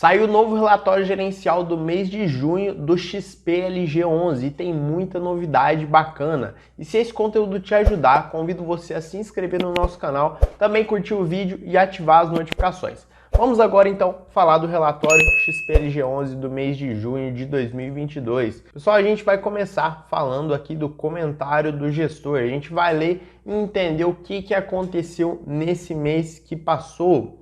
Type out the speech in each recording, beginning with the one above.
Saiu o novo relatório gerencial do mês de junho do XPLG11 e tem muita novidade bacana. E se esse conteúdo te ajudar, convido você a se inscrever no nosso canal, também curtir o vídeo e ativar as notificações. Vamos agora então falar do relatório XPLG11 do mês de junho de 2022. Pessoal, a gente vai começar falando aqui do comentário do gestor. A gente vai ler e entender o que aconteceu nesse mês que passou.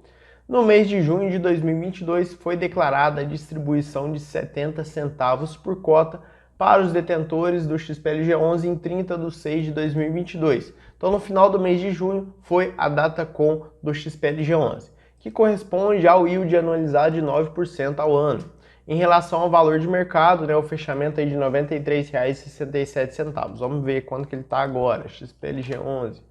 No mês de junho de 2022, foi declarada a distribuição de 70 centavos por cota para os detentores do XPLG11 em 30 de 6 de 2022. Então, no final do mês de junho, foi a data com do XPLG11, que corresponde ao yield anualizado de 9% ao ano. Em relação ao valor de mercado, o fechamento aí de R$ 93,67. Vamos ver quanto que ele está agora, XPLG11.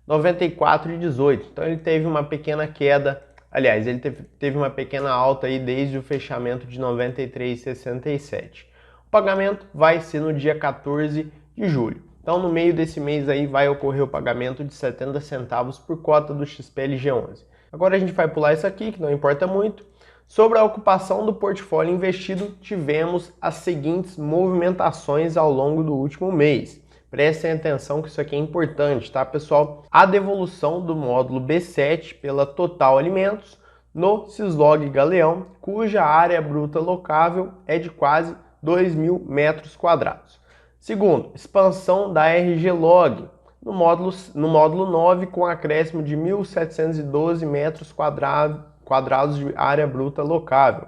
R$ 94,18. Então, ele teve uma pequena queda. Aliás, ele teve uma pequena alta aí desde o fechamento de 93,67. O pagamento vai ser no dia 14 de julho. Então, no meio desse mês aí vai ocorrer o pagamento de 70 centavos por cota do XPLG11. Agora a gente vai pular isso aqui, que não importa muito. Sobre a ocupação do portfólio investido, tivemos as seguintes movimentações ao longo do último mês. Prestem atenção que isso aqui é importante, tá, pessoal? A devolução do módulo B7 pela Total Alimentos no Cislog Galeão, cuja área bruta locável é de quase 2.000 metros quadrados. Segundo, expansão da RG Log no módulo 9 com acréscimo de 1.712 metros quadrados de área bruta locável.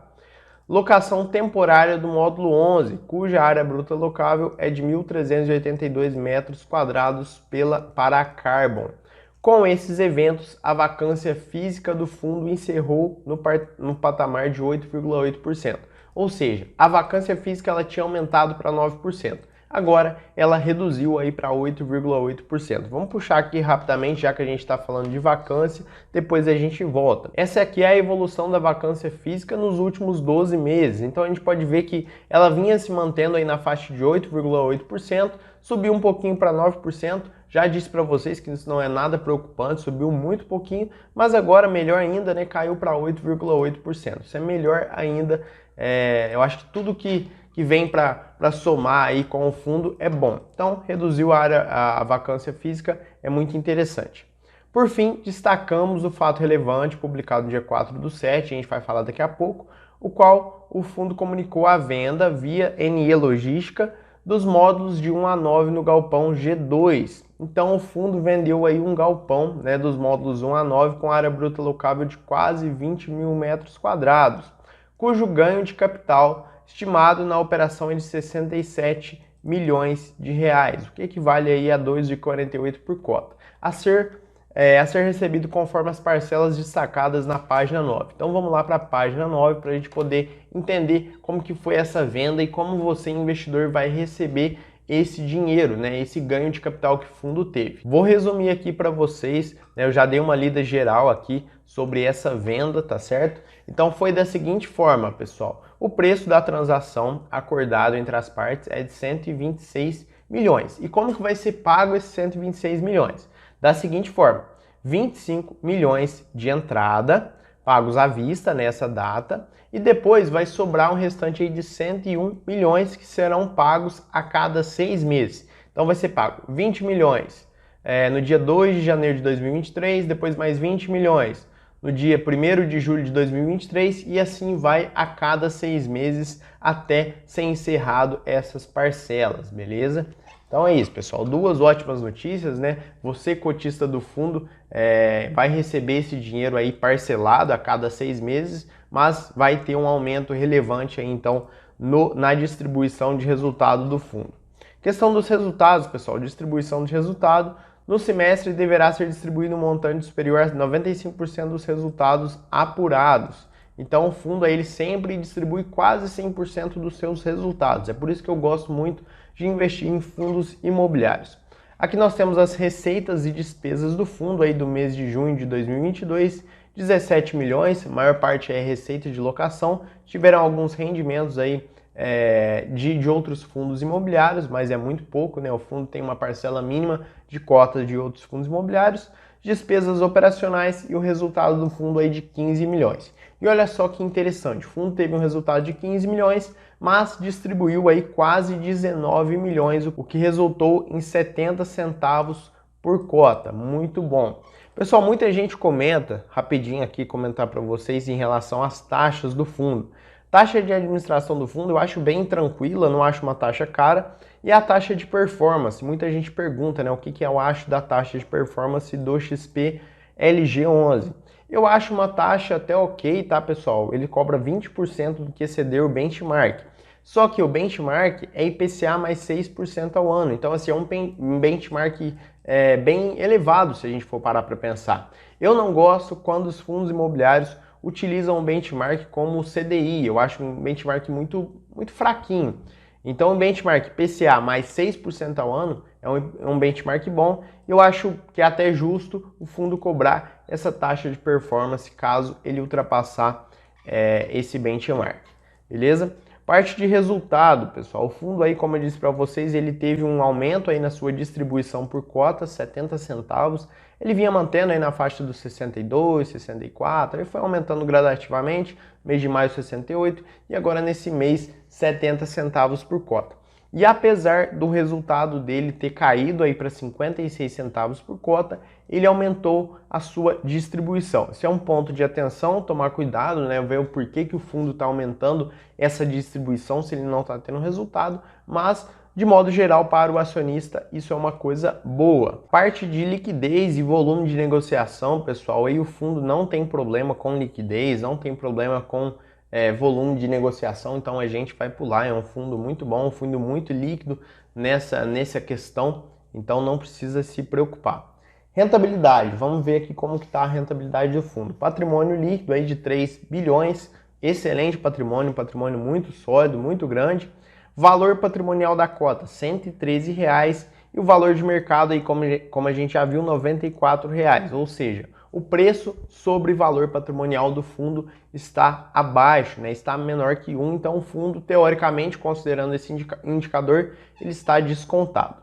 Locação temporária do módulo 11, cuja área bruta locável é de 1.382 metros quadrados para a Carbon. Com esses eventos, a vacância física do fundo encerrou no patamar de 8,8%. Ou seja, a vacância física ela tinha aumentado para 9%. Agora ela reduziu aí para 8,8%. Vamos puxar aqui rapidamente, já que a gente está falando de vacância, depois a gente volta. Essa aqui é a evolução da vacância física nos últimos 12 meses. Então a gente pode ver que ela vinha se mantendo aí na faixa de 8,8%, subiu um pouquinho para 9%. Já disse para vocês que isso não é nada preocupante, subiu muito pouquinho, mas agora melhor ainda, caiu para 8,8%. Isso é melhor ainda. Eu acho que tudo que vem para somar aí com o fundo é bom. Então, reduziu a vacância física, é muito interessante. Por fim, destacamos o fato relevante publicado no dia 4/7, a gente vai falar daqui a pouco, o qual o fundo comunicou a venda via NE Logística dos módulos de 1 a 9 no galpão G2. Então, o fundo vendeu aí um galpão dos módulos 1 a 9 com área bruta locável de quase 20.000 metros quadrados, cujo ganho de capital estimado na operação é de 67 milhões de reais, o que equivale aí a 2,48 por cota, a ser recebido conforme as parcelas destacadas na página 9. Então vamos lá para a página 9 para a gente poder entender como que foi essa venda e como você, investidor, vai receber esse dinheiro, esse ganho de capital que o fundo teve. Vou resumir aqui para vocês, eu já dei uma lida geral aqui sobre essa venda, tá certo? Então foi da seguinte forma, pessoal. O preço da transação acordado entre as partes é de 126 milhões. E como que vai ser pago esses 126 milhões? Da seguinte forma, 25 milhões de entrada, pagos à vista nessa data, e depois vai sobrar um restante aí de 101 milhões que serão pagos a cada 6 meses. Então vai ser pago 20 milhões no dia 2 de janeiro de 2023, depois mais 20 milhões no dia 1º de julho de 2023 e assim vai a cada 6 meses até ser encerrado essas parcelas, beleza? Então é isso, pessoal. Duas ótimas notícias, Você, cotista do fundo, vai receber esse dinheiro aí parcelado a cada 6 meses, mas vai ter um aumento relevante aí, então, na distribuição de resultado do fundo. Questão dos resultados, pessoal. Distribuição de resultado. No semestre deverá ser distribuído um montante superior a 95% dos resultados apurados. Então o fundo ele sempre distribui quase 100% dos seus resultados. É por isso que eu gosto muito de investir em fundos imobiliários. Aqui nós temos as receitas e despesas do fundo aí do mês de junho de 2022, 17 milhões, a maior parte é receita de locação. Tiveram alguns rendimentos aí de outros fundos imobiliários, mas é muito pouco, O fundo tem uma parcela mínima de cotas de outros fundos imobiliários, despesas operacionais e o resultado do fundo aí de 15 milhões. E olha só que interessante, o fundo teve um resultado de 15 milhões, mas distribuiu aí quase 19 milhões, o que resultou em 70 centavos por cota. Muito bom. Pessoal, muita gente comenta, rapidinho aqui comentar para vocês em relação às taxas do fundo. Taxa de administração do fundo eu acho bem tranquila, não acho uma taxa cara. E a taxa de performance, muita gente pergunta, né, o que eu acho da taxa de performance do XP LG11. Eu acho uma taxa até ok, tá, pessoal? Ele cobra 20% do que exceder o benchmark. Só que o benchmark é IPCA mais 6% ao ano. Então, assim, é um benchmark bem elevado, se a gente for parar para pensar. Eu não gosto quando os fundos imobiliários utilizam o benchmark como o CDI. Eu acho um benchmark muito fraquinho. Então, o benchmark IPCA mais 6% ao ano é um benchmark bom. Eu acho que é até justo o fundo cobrar essa taxa de performance caso ele ultrapassar esse benchmark. Beleza? Parte de resultado, pessoal. O fundo aí, como eu disse para vocês, ele teve um aumento aí na sua distribuição por cotas, 70 centavos. Ele vinha mantendo aí na faixa dos 62, 64, ele foi aumentando gradativamente, mês de maio 68 e agora nesse mês 70 centavos por cota. E apesar do resultado dele ter caído aí para 56 centavos por cota, ele aumentou a sua distribuição. Esse é um ponto de atenção, tomar cuidado, né? Ver o porquê que o fundo está aumentando essa distribuição se ele não está tendo resultado, mas de modo geral, para o acionista, isso é uma coisa boa. Parte de liquidez e volume de negociação, pessoal, aí o fundo não tem problema com liquidez, não tem problema com volume de negociação, então a gente vai pular. É um fundo muito bom, um fundo muito líquido nessa questão, então não precisa se preocupar. Rentabilidade, vamos ver aqui como que está a rentabilidade do fundo. Patrimônio líquido aí de 3 bilhões, excelente patrimônio, patrimônio muito sólido, muito grande. Valor patrimonial da cota, R$ 113,00 e o valor de mercado, aí, como a gente já viu, R$ 94,00, ou seja, o preço sobre valor patrimonial do fundo está abaixo, né? Está menor que 1, então o fundo, teoricamente, considerando esse indicador, ele está descontado.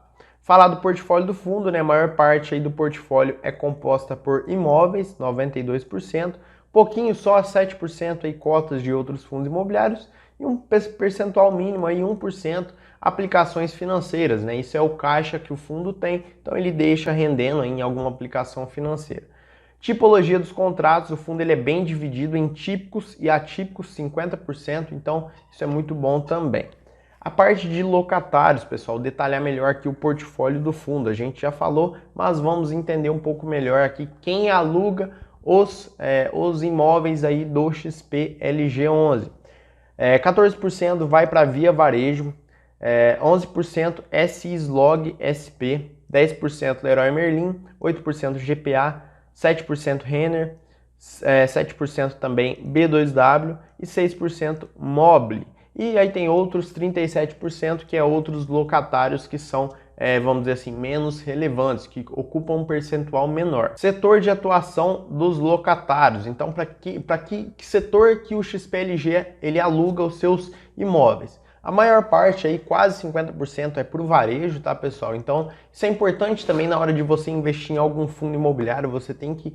Falar do portfólio do fundo, né? A maior parte aí do portfólio é composta por imóveis, 92%, pouquinho só, 7% aí cotas de outros fundos imobiliários, e um percentual mínimo, aí 1%, aplicações financeiras, né? Isso é o caixa que o fundo tem, então ele deixa rendendo em alguma aplicação financeira. Tipologia dos contratos, o fundo ele é bem dividido em típicos e atípicos, 50%, então isso é muito bom também. A parte de locatários, pessoal, detalhar melhor aqui o portfólio do fundo, a gente já falou, mas vamos entender um pouco melhor aqui quem aluga os imóveis aí do XP LG11. 14% vai para Via Varejo, 11% SISLOG SP, 10% Leroy Merlin, 8% GPA, 7% Renner, 7% também B2W e 6% Mobile. E aí tem outros 37% que é outros locatários que são, vamos dizer assim, menos relevantes, que ocupam um percentual menor. Setor de atuação dos locatários. Então, para que setor que o XPLG ele aluga os seus imóveis? A maior parte, aí, quase 50%, é para o varejo, tá, pessoal? Então, isso é importante também na hora de você investir em algum fundo imobiliário, você tem que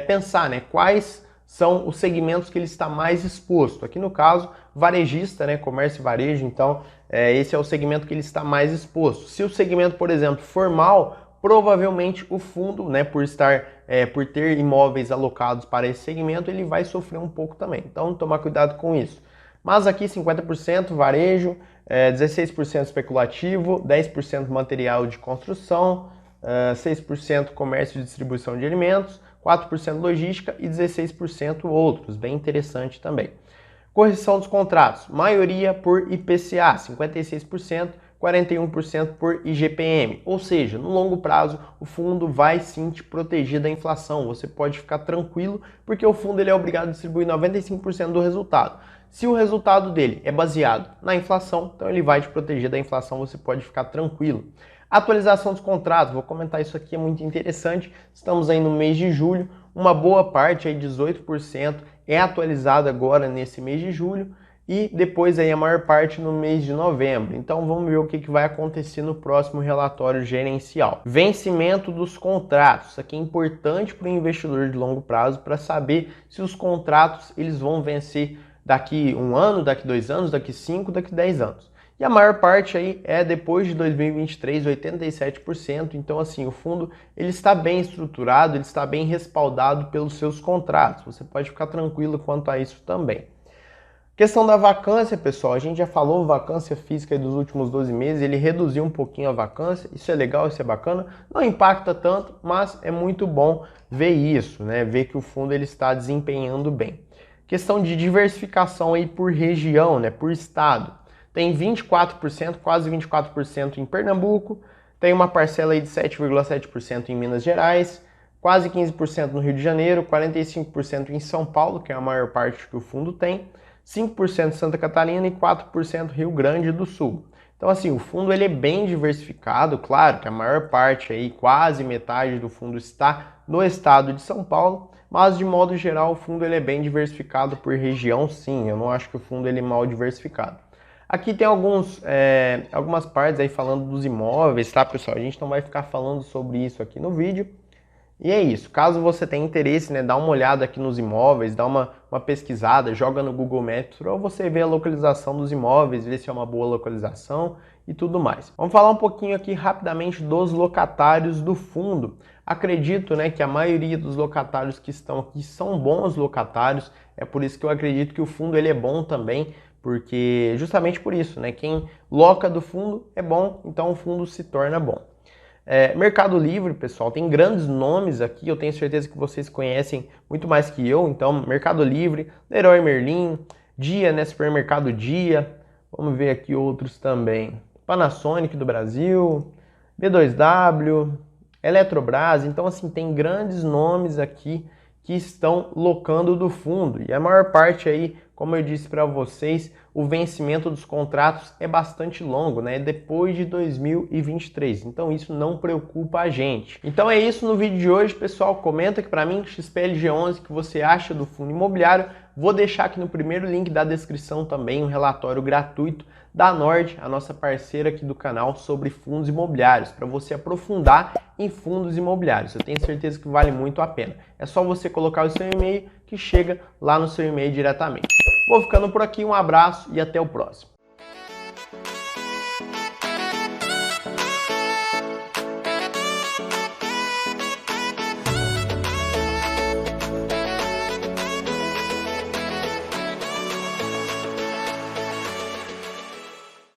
pensar, né, quais são os segmentos que ele está mais exposto. Aqui no caso, varejista, né, comércio e varejo, então esse é o segmento que ele está mais exposto. Se o segmento, por exemplo, formal, provavelmente o fundo, né, por ter imóveis alocados para esse segmento, ele vai sofrer um pouco também. Então, tomar cuidado com isso. Mas aqui 50% varejo, 16% especulativo, 10% material de construção, 6% comércio e distribuição de alimentos, 4% logística e 16% outros, bem interessante também. Correção dos contratos, maioria por IPCA, 56%, 41% por IGPM, ou seja, no longo prazo o fundo vai sim te proteger da inflação, você pode ficar tranquilo porque o fundo ele é obrigado a distribuir 95% do resultado. Se o resultado dele é baseado na inflação, então ele vai te proteger da inflação, você pode ficar tranquilo. Atualização dos contratos, vou comentar isso aqui, é muito interessante. Estamos aí no mês de julho, uma boa parte, aí 18%, é atualizada agora nesse mês de julho. e depois aí a maior parte no mês de novembro. Então vamos ver o que vai acontecer no próximo relatório gerencial. Vencimento dos contratos. Isso aqui é importante para o investidor de longo prazo para saber se os contratos eles vão vencer daqui 1 ano, daqui 2 anos, daqui 5, daqui 10 anos. E a maior parte aí é depois de 2023, 87%. Então assim, o fundo ele está bem estruturado, ele está bem respaldado pelos seus contratos. Você pode ficar tranquilo quanto a isso também. Questão da vacância, pessoal, a gente já falou vacância física dos últimos 12 meses, ele reduziu um pouquinho a vacância, isso é legal, isso é bacana, não impacta tanto, mas é muito bom ver isso, né? Ver que o fundo ele está desempenhando bem. Questão de diversificação aí por região, né? Por estado, tem 24%, quase 24% em Pernambuco, tem uma parcela aí de 7,7% em Minas Gerais, quase 15% no Rio de Janeiro, 45% em São Paulo, que é a maior parte que o fundo tem, 5% Santa Catarina e 4% Rio Grande do Sul. Então assim, o fundo ele é bem diversificado, claro que a maior parte aí, quase metade do fundo está no estado de São Paulo, mas de modo geral o fundo ele é bem diversificado por região sim, eu não acho que o fundo ele é mal diversificado. Aqui tem algumas partes aí falando dos imóveis, tá pessoal? A gente não vai ficar falando sobre isso aqui no vídeo. E é isso, caso você tenha interesse, né, dá uma olhada aqui nos imóveis, dá uma pesquisada, joga no Google Maps para você ver a localização dos imóveis, ver se é uma boa localização e tudo mais. Vamos falar um pouquinho aqui rapidamente dos locatários do fundo. Acredito, né, que a maioria dos locatários que estão aqui são bons locatários, é por isso que eu acredito que o fundo ele é bom também, porque justamente por isso, né, quem loca do fundo é bom, então o fundo se torna bom. Mercado Livre, pessoal, tem grandes nomes aqui, eu tenho certeza que vocês conhecem muito mais que eu, então Mercado Livre, Leroy Merlin, Dia, né, Supermercado Dia, vamos ver aqui outros também, Panasonic do Brasil, B2W, Eletrobras, então assim, tem grandes nomes aqui que estão locando do fundo, e a maior parte aí, como eu disse para vocês, o vencimento dos contratos é bastante longo, né? Depois de 2023. Então isso não preocupa a gente. Então é isso no vídeo de hoje, pessoal. Comenta aqui para mim, XPLG11, o que você acha do fundo imobiliário. Vou deixar aqui no primeiro link da descrição também um relatório gratuito da Nord, a nossa parceira aqui do canal, sobre fundos imobiliários, para você aprofundar em fundos imobiliários. Eu tenho certeza que vale muito a pena. É só você colocar o seu e-mail que chega lá no seu e-mail diretamente. Vou ficando por aqui, um abraço e até o próximo.